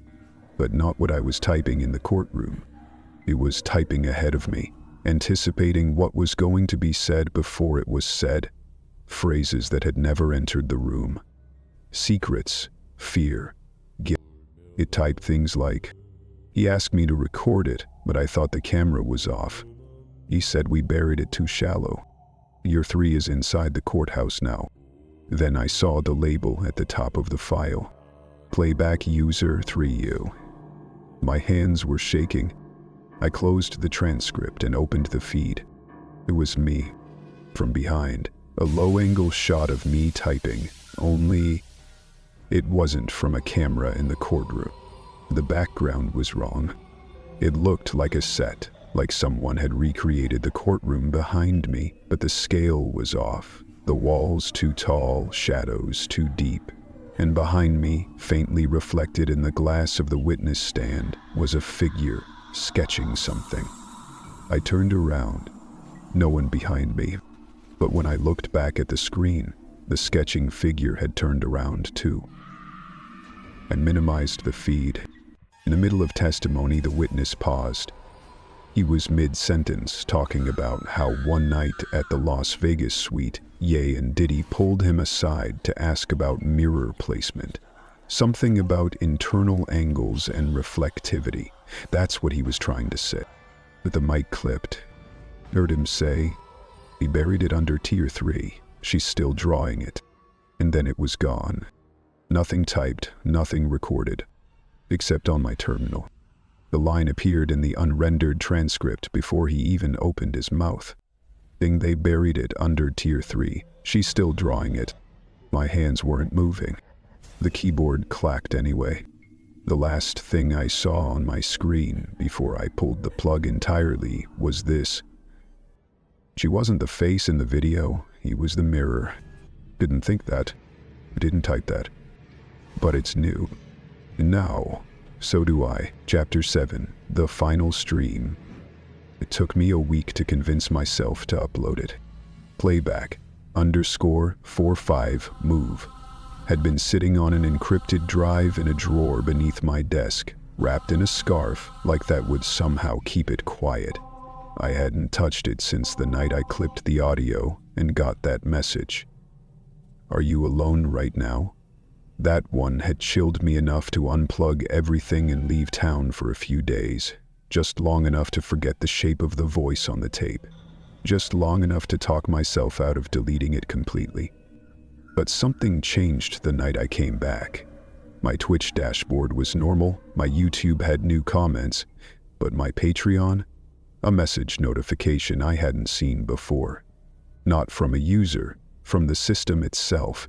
but not what I was typing in the courtroom. It was typing ahead of me, anticipating what was going to be said before it was said, phrases that had never entered the room. Secrets, fear, guilt. It typed things like, "He asked me to record it, but I thought the camera was off. He said we buried it too shallow. Year 3 is inside the courthouse now. Then I saw the label at the top of the file. Playback user 3U. My hands were shaking. I closed the transcript and opened the feed. It was me. From behind, a low-angle shot of me typing, only it wasn't from a camera in the courtroom. The background was wrong. It looked like a set, like someone had recreated the courtroom behind me, but the scale was off. The walls too tall, shadows too deep. And behind me, faintly reflected in the glass of the witness stand, was a figure sketching something. I turned around. No one behind me. But when I looked back at the screen, the sketching figure had turned around too. I minimized the feed. In the middle of testimony, the witness paused. He was mid-sentence, talking about how one night at the Las Vegas suite, Ye and Diddy pulled him aside to ask about mirror placement. Something about internal angles and reflectivity. That's what he was trying to say. But the mic clipped. Heard him say, "He buried it under tier 3. She's still drawing it." And then it was gone. Nothing typed, nothing recorded. Except on my terminal. The line appeared in the unrendered transcript before he even opened his mouth. They buried it under tier 3. She's still drawing it. My hands weren't moving. The keyboard clacked anyway. The last thing I saw on my screen before I pulled the plug entirely was this. She wasn't the face in the video, he was the mirror. Didn't think that. Didn't type that. But it's new. Now, so do I. Chapter 7, The Final Stream. It took me a week to convince myself to upload it. Playback _45 move had been sitting on an encrypted drive in a drawer beneath my desk, wrapped in a scarf like that would somehow keep it quiet. I hadn't touched it since the night I clipped the audio and got that message. "Are you alone right now?" That one had chilled me enough to unplug everything and leave town for a few days. Just long enough to forget the shape of the voice on the tape. Just long enough to talk myself out of deleting it completely. But something changed the night I came back. My Twitch dashboard was normal, my YouTube had new comments, but my Patreon? A message notification I hadn't seen before. Not from a user, from the system itself.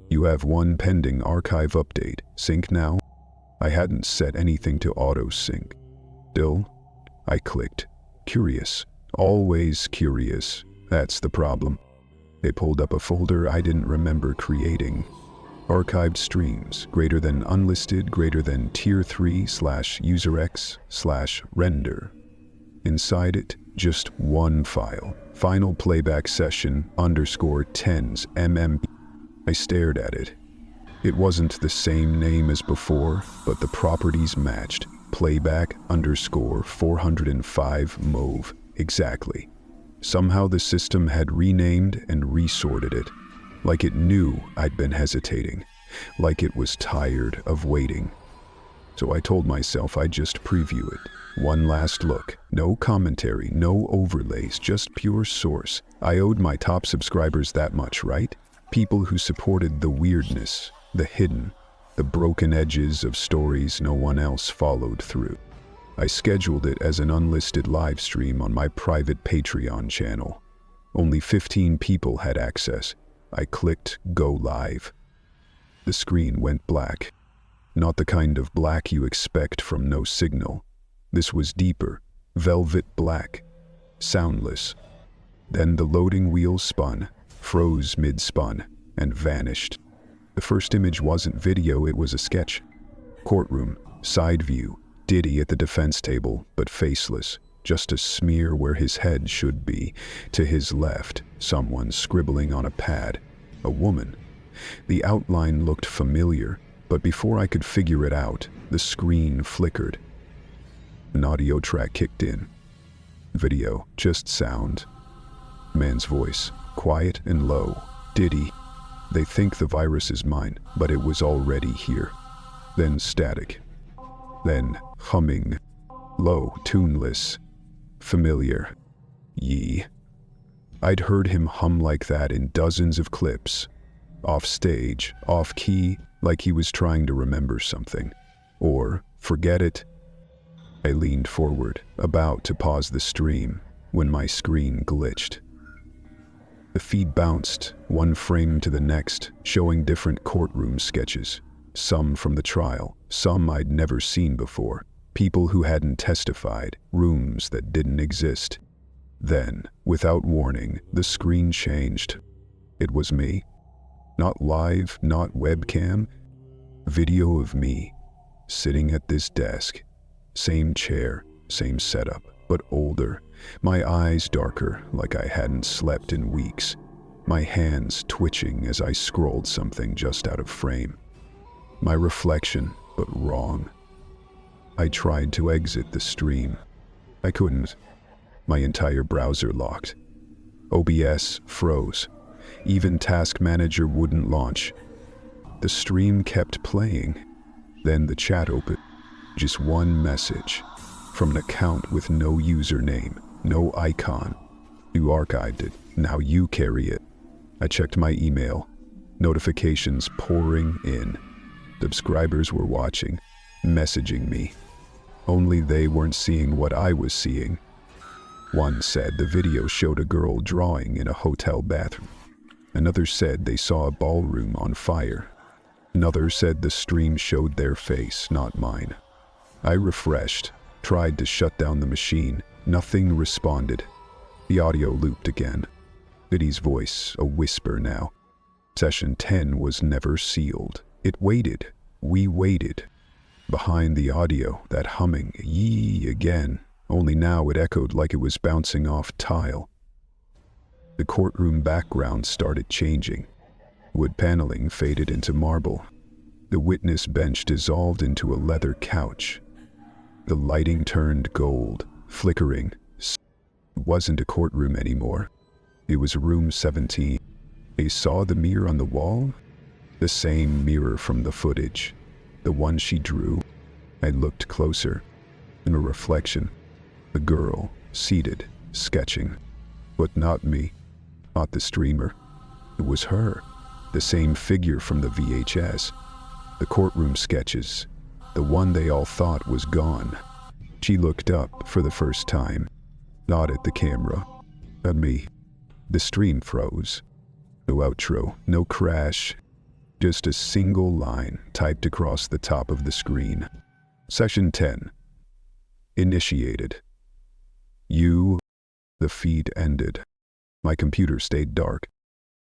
"You have one pending archive update. Sync now." I hadn't set anything to auto-sync. Still, I clicked. Curious. Always curious. That's the problem. They pulled up a folder I didn't remember creating. Archived streams, greater than unlisted, greater than tier 3/userx/render. Inside it, just one file. Final playback session _10s mm. I stared at it. It wasn't the same name as before, but the properties matched. Playback _405 mov. Exactly. Somehow the system had renamed and resorted it. Like it knew I'd been hesitating. Like it was tired of waiting. So I told myself I'd just preview it. One last look. No commentary, no overlays, just pure source. I owed my top subscribers that much, right? People who supported the weirdness, the hidden, the broken edges of stories no one else followed through. I scheduled it as an unlisted live stream on my private Patreon channel. Only 15 people had access. I clicked Go Live. The screen went black. Not the kind of black you expect from no signal. This was deeper, velvet black, soundless. Then the loading wheel spun, froze mid-spun, and vanished. The first image wasn't video, it was a sketch. Courtroom, side view, Diddy at the defense table, but faceless. Just a smear where his head should be. To his left, someone scribbling on a pad. A woman. The outline looked familiar, but before I could figure it out, the screen flickered. An audio track kicked in. Video, just sound. Man's voice, quiet and low. "Diddy, they think the virus is mine, but it was already here." Then static. Then humming. Low, tuneless. Familiar. "Ye." I'd heard him hum like that in dozens of clips. off stage, off key, like he was trying to remember something. Or, forget it. I leaned forward, about to pause the stream, when my screen glitched. The feed bounced, one frame to the next, showing different courtroom sketches. Some from the trial, some I'd never seen before. People who hadn't testified, rooms that didn't exist. Then, without warning, the screen changed. It was me. Not live, not webcam. Video of me, sitting at this desk. Same chair, same setup, but older. My eyes darker, like I hadn't slept in weeks. My hands twitching as I scrolled something just out of frame. My reflection, but wrong. I tried to exit the stream. I couldn't. My entire browser locked. OBS froze. Even Task Manager wouldn't launch. The stream kept playing. Then the chat opened. Just one message from an account with no username, no icon. You archived it. Now you carry it. I checked my email. Notifications pouring in. Subscribers were watching, messaging me. Only they weren't seeing what I was seeing. One said the video showed a girl drawing in a hotel bathroom. Another said they saw a ballroom on fire. Another said the stream showed their face, not mine. I refreshed, tried to shut down the machine. Nothing responded. The audio looped again. Diddy's voice, a whisper now. Session 10 was never sealed. It waited. We waited. Behind the audio, that humming, yee again, only now it echoed like it was bouncing off tile. The courtroom background started changing. Wood paneling faded into marble. The witness bench dissolved into a leather couch. The lighting turned gold, flickering. It wasn't a courtroom anymore. It was room 17. I saw the mirror on the wall. The same mirror from the footage. The one she drew. I looked closer. In a reflection. A girl, seated, sketching. But not me. Not the streamer. It was her. The same figure from the VHS. The courtroom sketches. The one they all thought was gone. She looked up for the first time. Not at the camera. At me. The stream froze. No outro, no crash. Just a single line typed across the top of the screen. Session 10. Initiated. The feed ended. My computer stayed dark.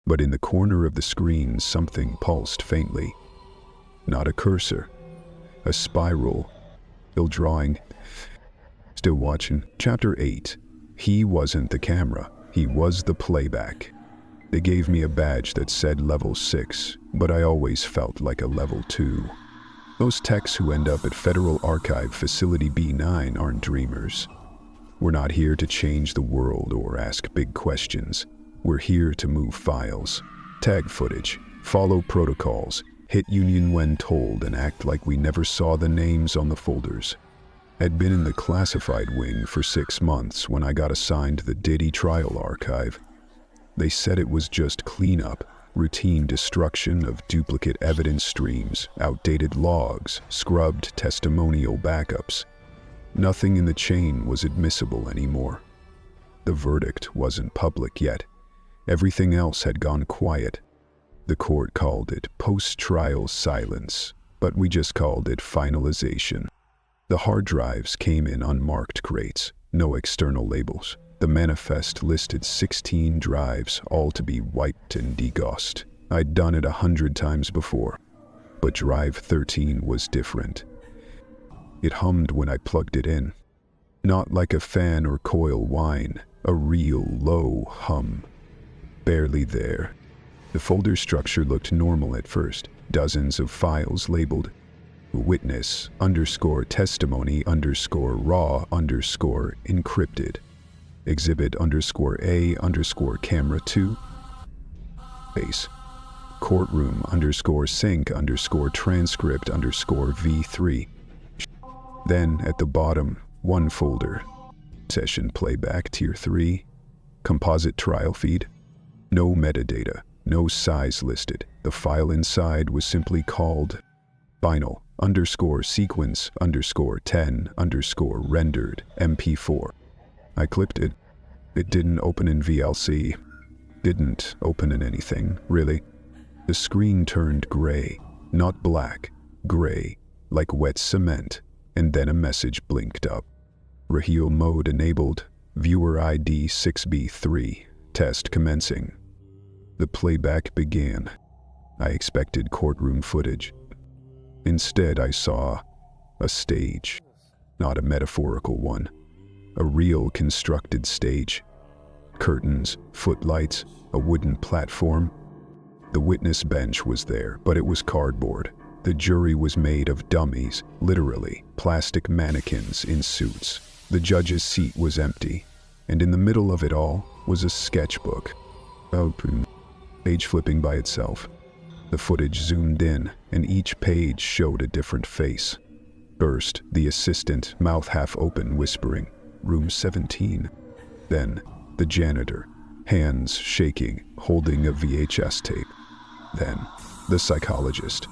But in the corner of the screen, something pulsed faintly. Not a cursor. A spiral. Still drawing. Still watching. Chapter 8. He wasn't the camera. He was the playback. They gave me a badge that said level 6, but I always felt like a level 2. Those techs who end up at Federal Archive Facility B9 aren't dreamers. We're not here to change the world or ask big questions. We're here to move files, tag footage, follow protocols, hit union when told, and act like we never saw the names on the folders. I'd been in the classified wing for 6 months when I got assigned the Diddy trial archive. They said it was just cleanup, routine destruction of duplicate evidence streams, outdated logs, scrubbed testimonial backups. Nothing in the chain was admissible anymore. The verdict wasn't public yet. Everything else had gone quiet. The court called it post-trial silence, but we just called it finalization. The hard drives came in unmarked crates, no external labels. The manifest listed 16 drives, all to be wiped and degaussed. I'd done it 100 times before, but drive 13 was different. It hummed when I plugged it in. Not like a fan or coil whine, a real low hum. Barely there. The folder structure looked normal at first. Dozens of files labeled witness _testimony _raw _encrypted. Exhibit _A _camera 2. Base. Courtroom _sync _transcript _V3. Then at the bottom, one folder. Session playback tier 3. Composite trial feed. No metadata. No size listed. The file inside was simply called final_sequence_10_rendered MP4. I clicked it. It didn't open in VLC. Didn't open in anything, really. The screen turned gray, not black, gray, like wet cement, and then a message blinked up. Raheel mode enabled, viewer ID 6B3, test commencing. The playback began. I expected courtroom footage. Instead, I saw a stage, not a metaphorical one, a real constructed stage. Curtains, footlights, a wooden platform. The witness bench was there, but it was cardboard. The jury was made of dummies, literally, plastic mannequins in suits. The judge's seat was empty, and in the middle of it all was a sketchbook. Open, page flipping by itself. The footage zoomed in, and each page showed a different face. First, the assistant, mouth half open, whispering, "Room 17." Then, the janitor, hands shaking, holding a VHS tape. Then, the psychologist,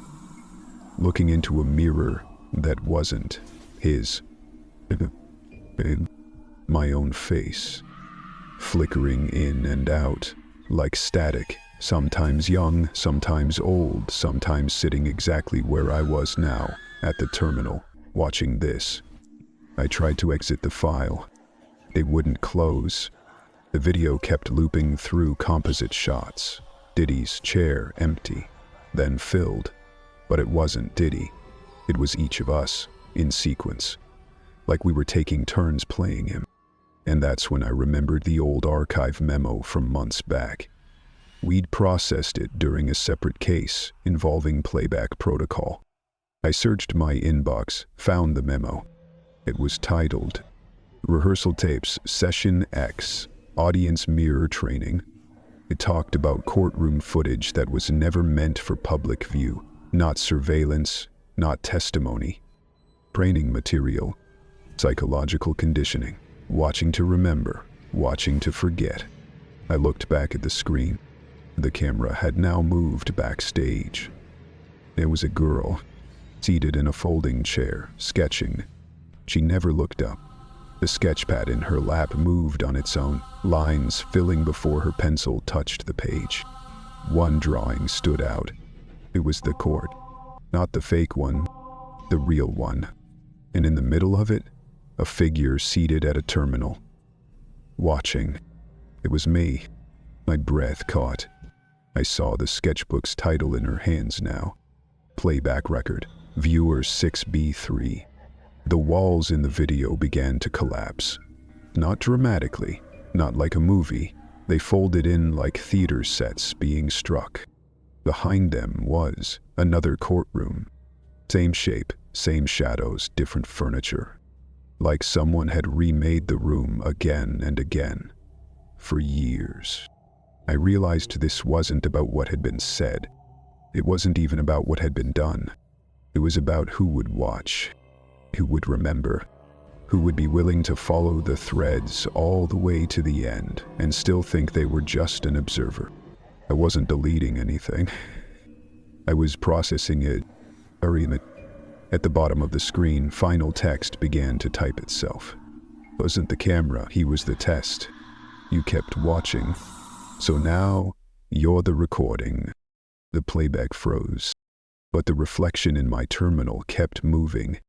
looking into a mirror that wasn't his. My own face, flickering in and out, like static, sometimes young, sometimes old, sometimes sitting exactly where I was now, at the terminal, watching this. I tried to exit the file. It wouldn't close. The video kept looping through composite shots. Diddy's chair empty, then filled. But it wasn't Diddy. It was each of us, in sequence, like we were taking turns playing him. And that's when I remembered the old archive memo from months back. We'd processed it during a separate case involving playback protocol. I searched my inbox, found the memo. It was titled, "Rehearsal Tapes, Session X, Audience Mirror Training." It talked about courtroom footage that was never meant for public view, not surveillance, not testimony. Training material, psychological conditioning, watching to remember, watching to forget. I looked back at the screen. The camera had now moved backstage. There was a girl, seated in a folding chair, sketching. She never looked up. The sketchpad in her lap moved on its own, lines filling before her pencil touched the page. One drawing stood out. It was the court. Not the fake one, the real one. And in the middle of it, a figure seated at a terminal. Watching. It was me. My breath caught. I saw the sketchbook's title in her hands now. Playback record, viewer 6B3. The walls in the video began to collapse. Not dramatically, not like a movie. They folded in like theater sets being struck. Behind them was another courtroom. Same shape, same shadows, different furniture. Like someone had remade the room again and again. For years. I realized this wasn't about what had been said. It wasn't even about what had been done. It was about who would watch, who would remember, who would be willing to follow the threads all the way to the end and still think they were just an observer. I wasn't deleting anything. I was processing it. At the bottom of the screen, final text began to type itself. Wasn't the camera, he was the test. You kept watching. So now, you're the recording. The playback froze. But the reflection in my terminal kept moving.